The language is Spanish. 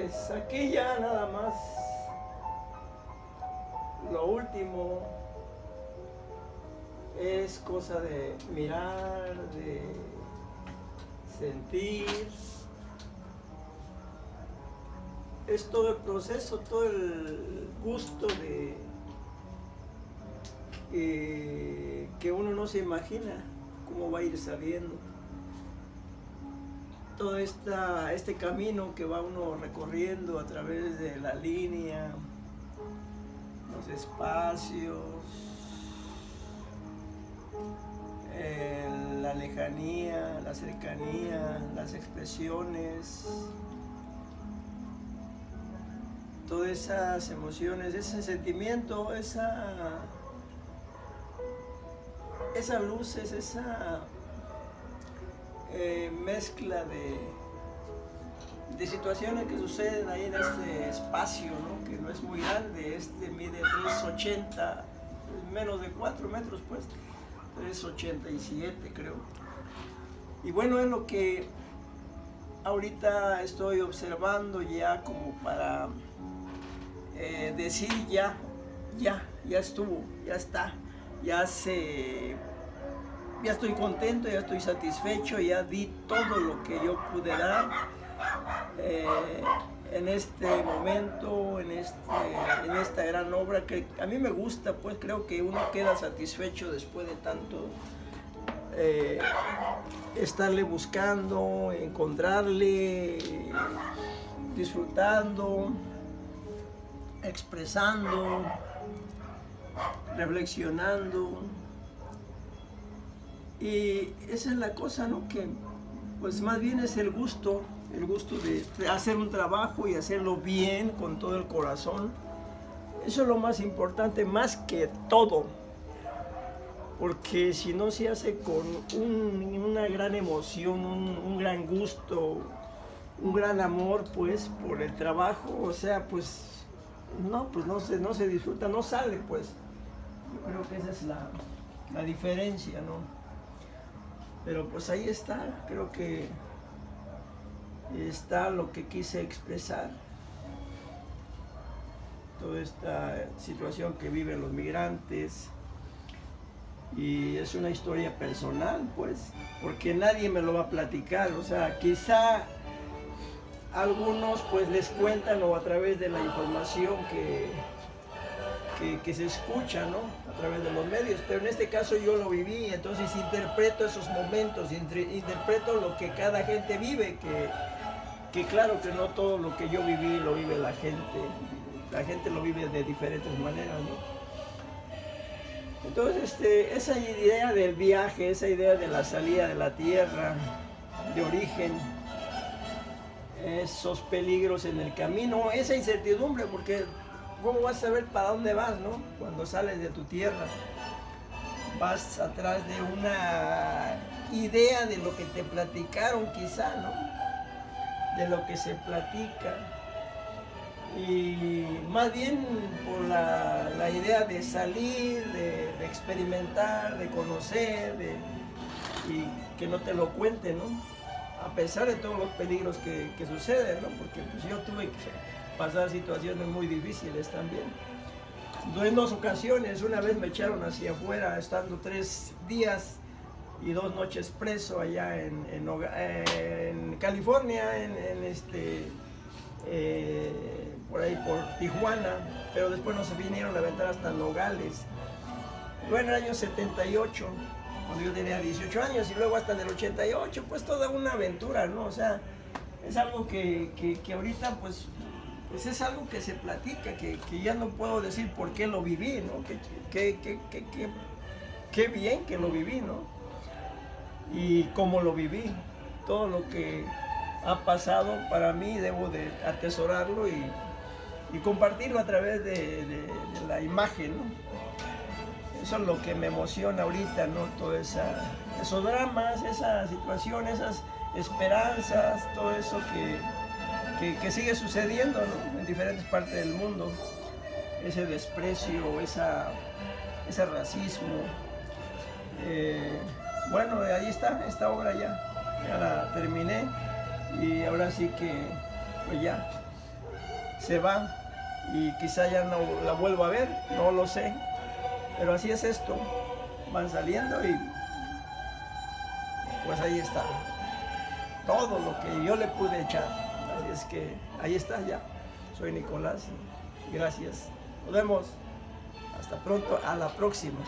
Pues aquí ya nada más lo último es cosa de mirar, de sentir. Es todo el proceso, todo el gusto de que uno no se imagina cómo va a ir saliendo. Todo este camino que va uno recorriendo a través de la línea, los espacios, la lejanía, la cercanía, las expresiones, todas esas emociones, ese sentimiento, esas luces, esa mezcla de situaciones que suceden ahí en este espacio, ¿no? Que no es muy grande, mide 3,80, menos de 4 metros pues, 3,87 creo. Y bueno, es lo que ahorita estoy observando ya como para decir ya estuvo, ya está, ya estoy contento, ya estoy satisfecho, ya di todo lo que yo pude dar en este momento, en esta gran obra que a mí me gusta, pues creo que uno queda satisfecho después de tanto estarle buscando, encontrarle, disfrutando, expresando, reflexionando. Y esa es la cosa, ¿no? Que pues más bien es el gusto de hacer un trabajo y hacerlo bien, con todo el corazón. Eso es lo más importante, más que todo. Porque si no se hace con una gran emoción, un gran gusto, un gran amor, pues, por el trabajo, o sea, pues no se disfruta, no sale, pues. Yo creo que esa es la diferencia, ¿no? Pero pues ahí está, creo que está lo que quise expresar. Toda esta situación que viven los migrantes. Y es una historia personal, pues, porque nadie me lo va a platicar. O sea, quizá algunos pues les cuentan o a través de la información que se escucha, ¿no? A través de los medios, pero en este caso yo lo viví, entonces interpreto esos momentos, interpreto lo que cada gente vive, que claro que no todo lo que yo viví lo vive la gente lo vive de diferentes maneras, ¿no? Entonces esa idea del viaje, esa idea de la salida de la tierra, de origen, esos peligros en el camino, esa incertidumbre, porque ¿cómo vas a saber para dónde vas, no? Cuando sales de tu tierra, vas atrás de una idea de lo que te platicaron quizá, ¿no? De lo que se platica. Y más bien por la idea de salir, de experimentar, de conocer, y que no te lo cuenten, ¿no? A pesar de todos los peligros que suceden, ¿no? Porque pues yo tuve que pasar situaciones muy difíciles también. En 2 ocasiones, una vez me echaron hacia afuera, estando 3 días y 2 noches preso allá en California, por ahí por Tijuana, pero después nos vinieron a aventar hasta Nogales. Bueno, en el año 78, cuando yo tenía 18 años, y luego hasta en el 88, pues toda una aventura, ¿no? O sea, es algo que ahorita pues es algo que se platica, que ya no puedo decir por qué lo viví, ¿no? Qué bien que lo viví, ¿no? Y cómo lo viví. Todo lo que ha pasado para mí debo de atesorarlo y compartirlo a través de la imagen, ¿no? Eso es lo que me emociona ahorita, ¿no? Todos esos dramas, esas situaciones, esas esperanzas, todo eso que sigue sucediendo, ¿no? En diferentes partes del mundo. Ese desprecio, ese racismo. Bueno, ahí está, esta obra ya la terminé y ahora sí que pues ya se va y quizá ya no la vuelva a ver, no lo sé. Pero así es esto, van saliendo y pues ahí está. Todo lo que yo le pude echar. Así es que ahí está ya. Soy Nicolás y gracias. Nos vemos. Hasta pronto. A la próxima.